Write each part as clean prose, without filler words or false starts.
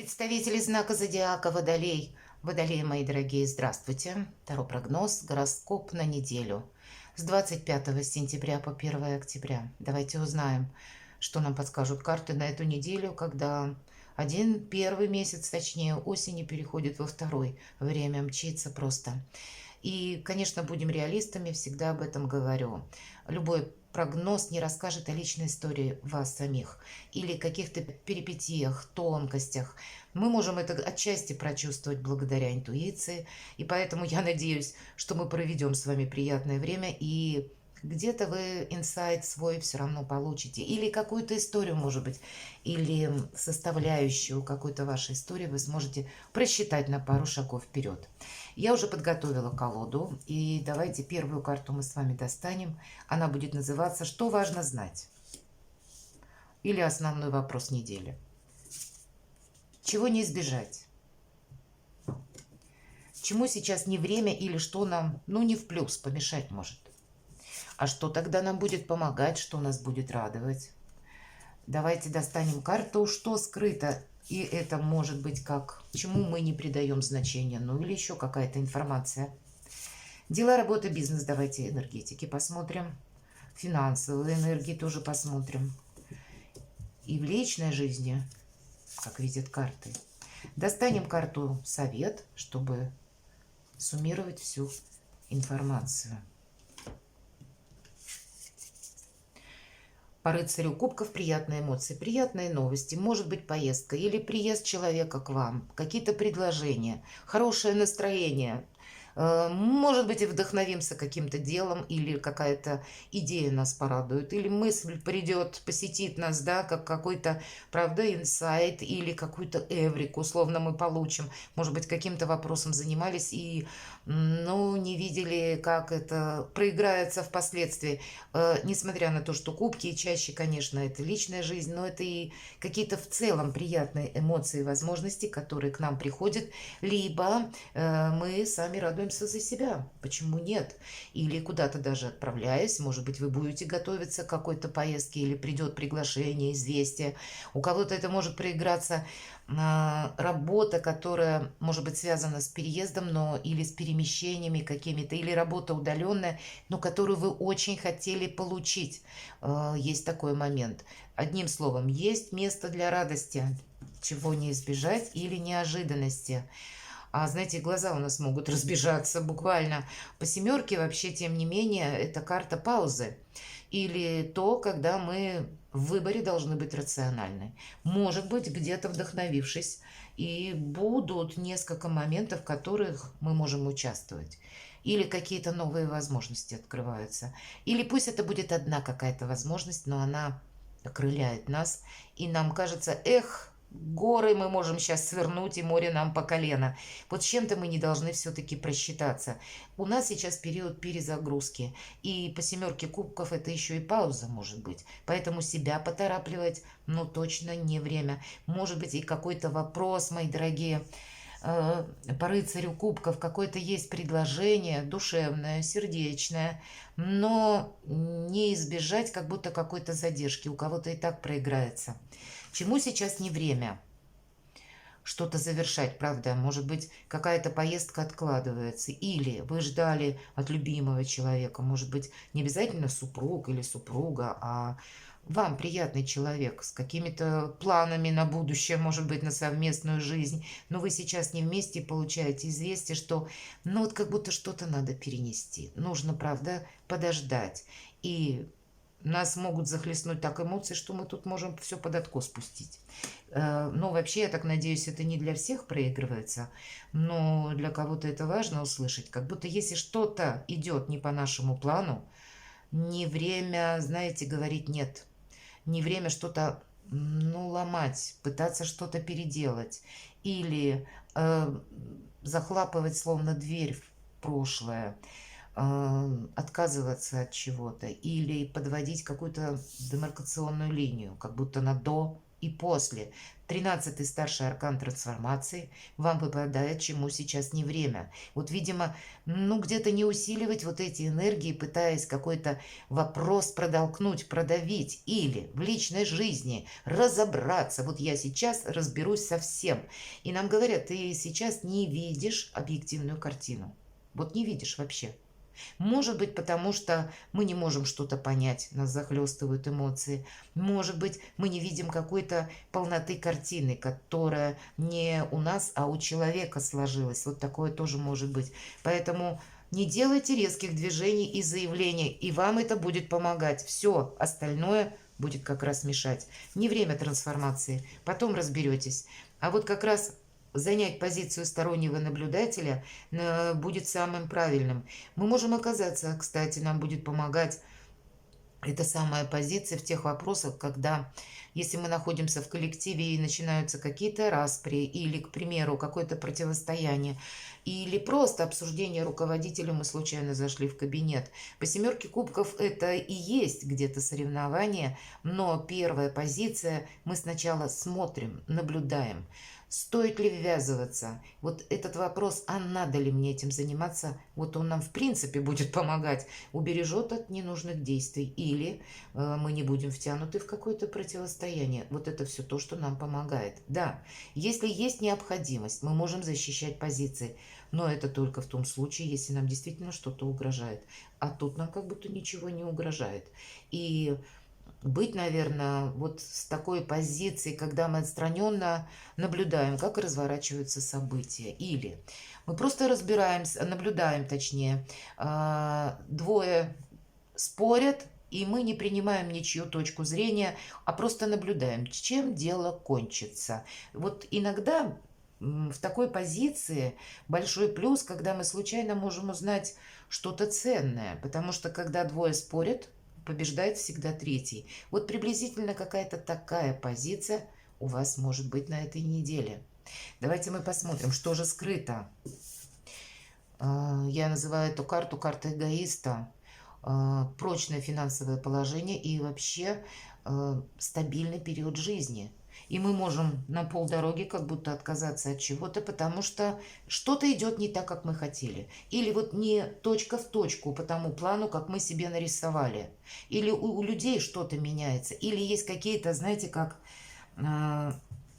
Представители знака зодиака Водолей. Водолеи, мои дорогие, здравствуйте. Таро прогноз, гороскоп на неделю. С 25 сентября по 1 октября. Давайте узнаем, что нам подскажут карты на эту неделю, когда первый месяц, точнее, осени переходит во второй. Время мчится просто. И, конечно, будем реалистами, всегда об этом говорю. Любой прогноз не расскажет о личной истории вас самих или каких-то перипетиях, тонкостях. Мы можем это отчасти прочувствовать благодаря интуиции, и поэтому я надеюсь, что мы проведем с вами приятное время, и где-то вы инсайт свой все равно получите. Или какую-то историю, может быть, или составляющую какой-то вашей истории вы сможете просчитать на пару шагов вперед. Я уже подготовила колоду, и давайте первую карту мы с вами достанем. Она будет называться «Что важно знать?» или «Основной вопрос недели». Чего не избежать? Чему сейчас не время или что нам, не в плюс, помешать может? А что тогда нам будет помогать, что нас будет радовать? Давайте достанем карту «Что скрыто?» И это может быть как чему мы не придаем значения, или еще какая-то информация. Дела, работа, бизнес, давайте энергетики посмотрим. Финансовые энергии тоже посмотрим. И в личной жизни, как видят карты. Достанем карту «Совет», чтобы суммировать всю информацию. По рыцарю кубков приятные эмоции, приятные новости. Может быть поездка или приезд человека к вам, какие-то предложения, хорошее настроение. Может быть, и вдохновимся каким-то делом, или какая-то идея нас порадует, или мысль придет, посетит нас, да, как какой-то, правда, инсайт, или какую-то эврику, условно, мы получим. Может быть, каким-то вопросом занимались и, не видели, как это проиграется впоследствии. Несмотря на то, что кубки, чаще, конечно, это личная жизнь, но это и какие-то в целом приятные эмоции и возможности, которые к нам приходят, либо мы сами радуемся за себя. Почему нет? Или куда-то даже отправляясь, может быть, вы будете готовиться к какой-то поездке, или придет приглашение, известие. У кого-то это может проиграться работа, которая может быть связана с переездом, но или с перемещениями какими-то, или работа удаленная, но которую вы очень хотели получить. Есть такой момент. Одним словом, есть место для радости, чего не избежать, или неожиданности. А знаете, глаза у нас могут разбежаться буквально. По семерке вообще, тем не менее, это карта паузы. Или то, когда мы в выборе должны быть рациональны. Может быть, где-то вдохновившись, и будут несколько моментов, в которых мы можем участвовать. Или какие-то новые возможности открываются. Или пусть это будет одна какая-то возможность, но она окрыляет нас. И нам кажется, эх, горы мы можем сейчас свернуть, и море нам по колено. Вот с чем-то мы не должны все-таки просчитаться. У нас сейчас период перезагрузки. И по семерке кубков это еще и пауза может быть. Поэтому себя поторапливать, точно не время. Может быть и какой-то вопрос, мои дорогие, по рыцарю кубков какое-то есть предложение душевное, сердечное, но не избежать как будто какой-то задержки. У кого-то и так проиграется. Чему сейчас не время? Что-то завершать, правда, может быть, какая-то поездка откладывается, или вы ждали от любимого человека, может быть, не обязательно супруг или супруга, а вам приятный человек с какими-то планами на будущее, может быть, на совместную жизнь, но вы сейчас не вместе и получаете известие, что, как будто что-то надо перенести. Нужно, правда, подождать. И нас могут захлестнуть так эмоции, что мы тут можем все под откос спустить. Но вообще, я так надеюсь, это не для всех проигрывается, но для кого-то это важно услышать. Как будто если что-то идет не по нашему плану, не время, знаете, говорить «нет». Не время что-то, ломать, пытаться что-то переделать. Или захлапывать словно дверь в прошлое, отказываться от чего-то или подводить какую-то демаркационную линию, как будто на до и после. 13-й старший аркан трансформации вам выпадает, чему сейчас не время. Вот, видимо, ну, где-то не усиливать вот эти энергии, пытаясь какой-то вопрос протолкнуть, продавить, или в личной жизни разобраться. Вот я сейчас разберусь со всем. И нам говорят, ты сейчас не видишь объективную картину. Вот не видишь вообще. Может быть, потому что мы не можем что-то понять, нас захлестывают эмоции. Может быть, мы не видим какой-то полноты картины, которая не у нас, а у человека сложилась. Вот такое тоже может быть. Поэтому не делайте резких движений и заявлений, и вам это будет помогать. Все остальное будет как раз мешать. Не время трансформации, потом разберетесь. А вот как раз занять позицию стороннего наблюдателя будет самым правильным. Мы можем оказаться, кстати, нам будет помогать эта самая позиция в тех вопросах, когда, если мы находимся в коллективе и начинаются какие-то распри или, к примеру, какое-то противостояние, или просто обсуждение руководителя, мы случайно зашли в кабинет. По семерке кубков это и есть где-то соревнование, но первая позиция, мы сначала смотрим, наблюдаем. Стоит ли ввязываться? Вот этот вопрос, а надо ли мне этим заниматься, вот он нам в принципе будет помогать, убережет от ненужных действий. Или мы не будем втянуты в какое-то противостояние. Вот это все то, что нам помогает. Да, если есть необходимость, мы можем защищать позиции. Но это только в том случае, если нам действительно что-то угрожает. А тут нам как будто ничего не угрожает. И быть, наверное, вот с такой позиции, когда мы отстраненно наблюдаем, как разворачиваются события. Или мы просто разбираемся, наблюдаем, точнее, двое спорят, и мы не принимаем ничью точку зрения, а просто наблюдаем, чем дело кончится. Вот иногда в такой позиции большой плюс, когда мы случайно можем узнать что-то ценное, потому что когда двое спорят, побеждает всегда третий. Вот приблизительно какая-то такая позиция у вас может быть на этой неделе. Давайте мы посмотрим, что же скрыто. Я называю эту карту картой эгоиста. Прочное финансовое положение и вообще стабильный период жизни. И мы можем на полдороги как будто отказаться от чего-то, потому что что-то идет не так, как мы хотели. Или вот не точка в точку по тому плану, как мы себе нарисовали. Или у людей что-то меняется. Или есть какие-то, знаете, как,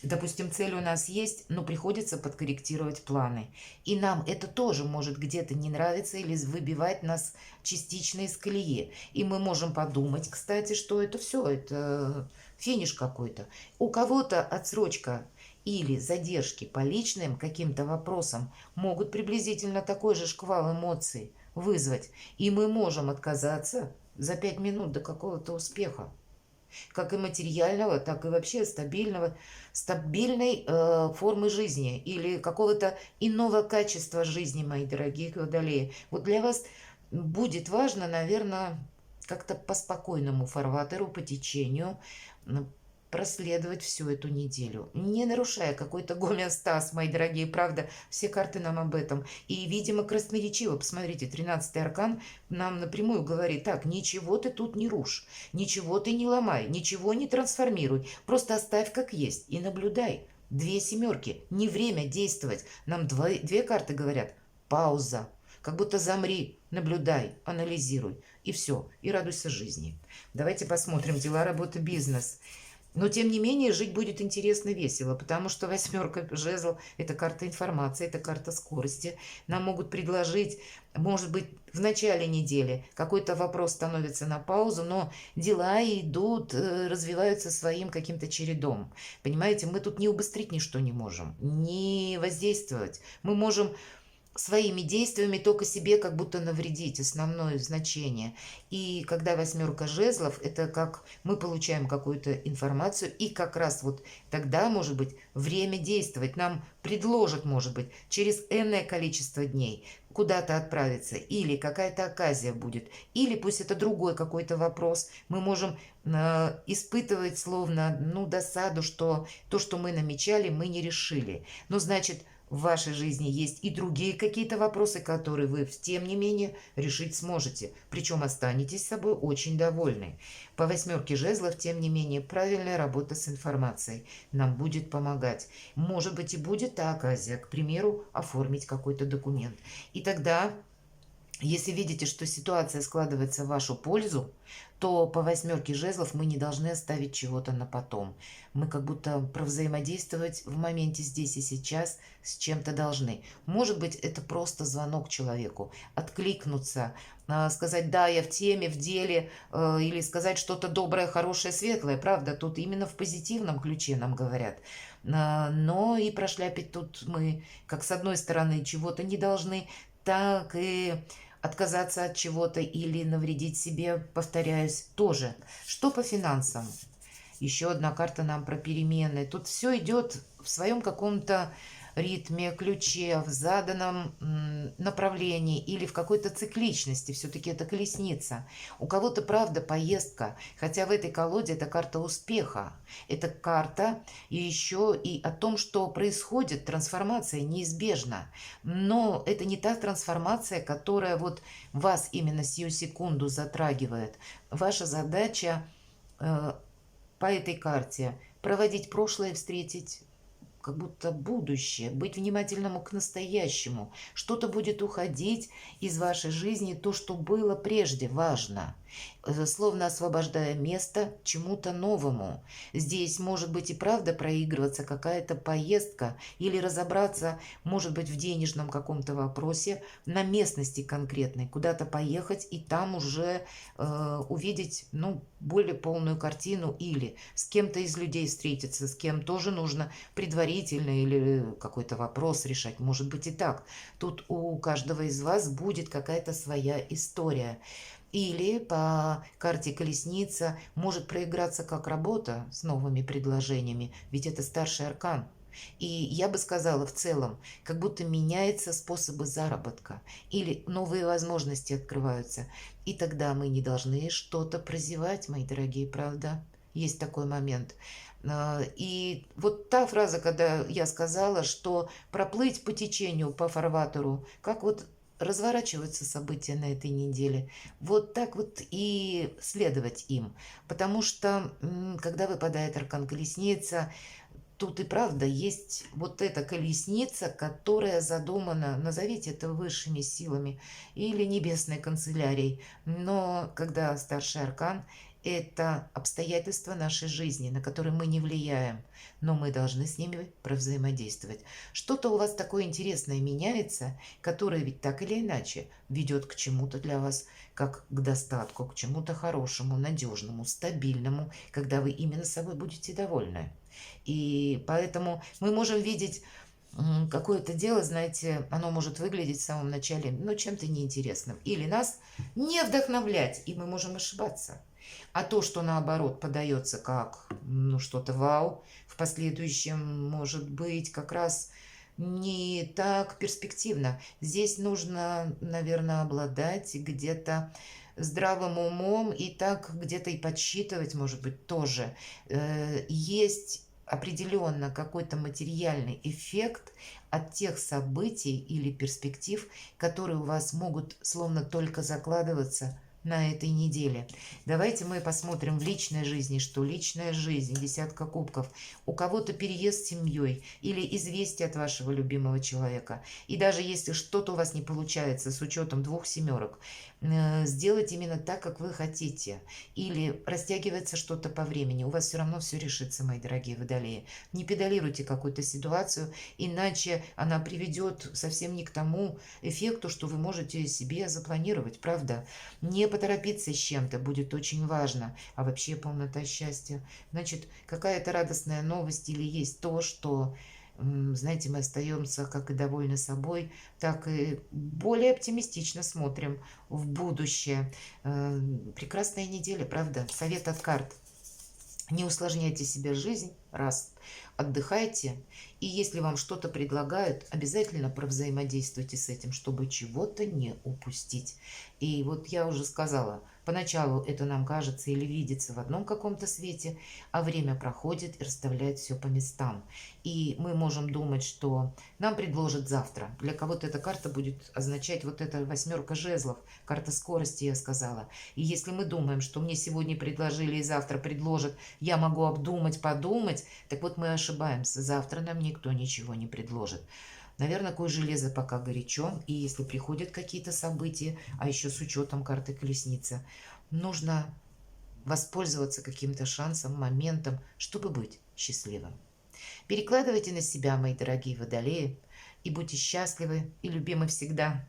допустим, цель у нас есть, но приходится подкорректировать планы. И нам это тоже может где-то не нравиться или выбивать нас частично из колеи. И мы можем подумать, кстати, что это все, это финиш какой-то. У кого-то отсрочка или задержки по личным каким-то вопросам могут приблизительно такой же шквал эмоций вызвать. И мы можем отказаться за 5 минут до какого-то успеха. Как и материального, так и вообще стабильной формы жизни или какого-то иного качества жизни, мои дорогие водолеи. Вот для вас будет важно, наверное, как-то по спокойному фарватеру, по течению проследовать всю эту неделю, не нарушая какой-то гомеостаз, мои дорогие, правда, все карты нам об этом. И, видимо, красноречиво, посмотрите, 13-й аркан нам напрямую говорит, так, ничего ты тут не рушь, ничего ты не ломай, ничего не трансформируй, просто оставь как есть и наблюдай. Две семерки, не время действовать, нам две карты говорят, пауза, как будто замри, наблюдай, анализируй, и все, и радуйся жизни. Давайте посмотрим дела, работа, бизнес. Но, тем не менее, жить будет интересно, весело, потому что восьмерка жезлов– это карта информации, это карта скорости. Нам могут предложить, может быть, в начале недели какой-то вопрос становится на паузу, но дела идут, развиваются своим каким-то чередом. Понимаете, мы тут не убыстрить ничто не можем, не воздействовать. Мы можем своими действиями только себе как будто навредить, основное значение. И когда восьмерка жезлов, это как мы получаем какую-то информацию, и как раз вот тогда, может быть, время действовать. Нам предложат, может быть, через энное количество дней куда-то отправиться, или какая-то оказия будет, или пусть это другой какой-то вопрос. Мы можем испытывать словно, ну, досаду, что то, что мы намечали, мы не решили. Ну, значит, в вашей жизни есть и другие какие-то вопросы, которые вы, тем не менее, решить сможете. Причем останетесь собой очень довольны. По восьмерке жезлов, тем не менее, правильная работа с информацией нам будет помогать. Может быть, и будет та оказия, к примеру, оформить какой-то документ. И тогда, если видите, что ситуация складывается в вашу пользу, то по восьмерке жезлов мы не должны оставить чего-то на потом. Мы как будто провзаимодействовать в моменте здесь и сейчас с чем-то должны. Может быть, это просто звонок человеку, откликнуться, сказать «да, я в теме, в деле», или сказать что-то доброе, хорошее, светлое. Правда, тут именно в позитивном ключе нам говорят. Но и прошляпить тут мы, как с одной стороны, чего-то не должны, так и отказаться от чего-то или навредить себе, повторяюсь, тоже. Что по финансам? Еще одна карта нам про перемены. Тут все идет в своем каком-то ритме, ключе, в заданном направлении или в какой-то цикличности. Все-таки это колесница. У кого-то, правда, поездка, хотя в этой колоде это карта успеха. Это карта еще и о том, что происходит, трансформация неизбежна. Но это не та трансформация, которая вот вас именно сию секунду затрагивает. Ваша задача по этой карте проводить прошлое, встретить как будто будущее, быть внимательному к настоящему. Что-то будет уходить из вашей жизни, то, что было прежде, важно, словно освобождая место чему-то новому. Здесь может быть и правда проигрываться какая-то поездка или разобраться, может быть, в денежном каком-то вопросе на местности конкретной, куда-то поехать и там уже увидеть, более полную картину или с кем-то из людей встретиться, с кем тоже нужно предварительно или какой-то вопрос решать. Может быть и так. Тут у каждого из вас будет какая-то своя история. Или по карте колесница может проиграться как работа с новыми предложениями, ведь это старший аркан. И я бы сказала в целом, как будто меняются способы заработка или новые возможности открываются. И тогда мы не должны что-то прозевать, мои дорогие, правда? Есть такой момент. И вот та фраза, когда я сказала, что проплыть по течению, по фарватеру, как вот разворачиваются события на этой неделе, вот так вот и следовать им. Потому что, когда выпадает аркан колесница, тут и правда есть вот эта колесница, которая задумана, назовите это высшими силами или небесной канцелярией. Но когда старший аркан, это обстоятельства нашей жизни, на которые мы не влияем, но мы должны с ними взаимодействовать. Что-то у вас такое интересное меняется, которое ведь так или иначе ведет к чему-то для вас, как к достатку, к чему-то хорошему, надежному, стабильному, когда вы именно собой будете довольны. И поэтому мы можем видеть какое-то дело, знаете, оно может выглядеть в самом начале, чем-то неинтересным. Или нас не вдохновлять, и мы можем ошибаться. А то, что наоборот подается как что-то вау, в последующем может быть как раз не так перспективно. Здесь нужно, наверное, обладать где-то здравым умом и так где-то и подсчитывать, может быть, тоже. Есть определенно какой-то материальный эффект от тех событий или перспектив, которые у вас могут словно только закладываться на этой неделе. Давайте мы посмотрим в личной жизни, что личная жизнь, десятка кубков. У кого-то переезд с семьей или известие от вашего любимого человека. И даже если что-то у вас не получается с учетом двух семерок, сделать именно так, как вы хотите. Или растягивается что-то по времени. У вас все равно все решится, мои дорогие водолеи. Не педалируйте какую-то ситуацию, иначе она приведет совсем не к тому эффекту, что вы можете себе запланировать, правда? Не поторопиться с чем-то будет очень важно. А вообще полнота счастья. Значит, какая-то радостная новость или есть то, что, знаете, мы остаемся как и довольны собой, так и более оптимистично смотрим в будущее. Прекрасная неделя, правда? Совет от карт. Не усложняйте себе жизнь, раз. Отдыхайте. И если вам что-то предлагают, обязательно провзаимодействуйте с этим, чтобы чего-то не упустить. И вот я уже сказала, Поначалу это нам кажется или видится в одном каком-то свете, а время проходит и расставляет все по местам. И мы можем думать, что нам предложат завтра. Для кого-то эта карта будет означать вот эта восьмерка жезлов, карта скорости, я сказала. И если мы думаем, что мне сегодня предложили и завтра предложат, я могу обдумать, подумать, так вот мы ошибаемся. Завтра нам никто ничего не предложит. Наверное, кое железо пока горячо, и если приходят какие-то события, а еще с учетом карты колесница, нужно воспользоваться каким-то шансом, моментом, чтобы быть счастливым. Перекладывайте на себя, мои дорогие водолеи, и будьте счастливы и любимы всегда.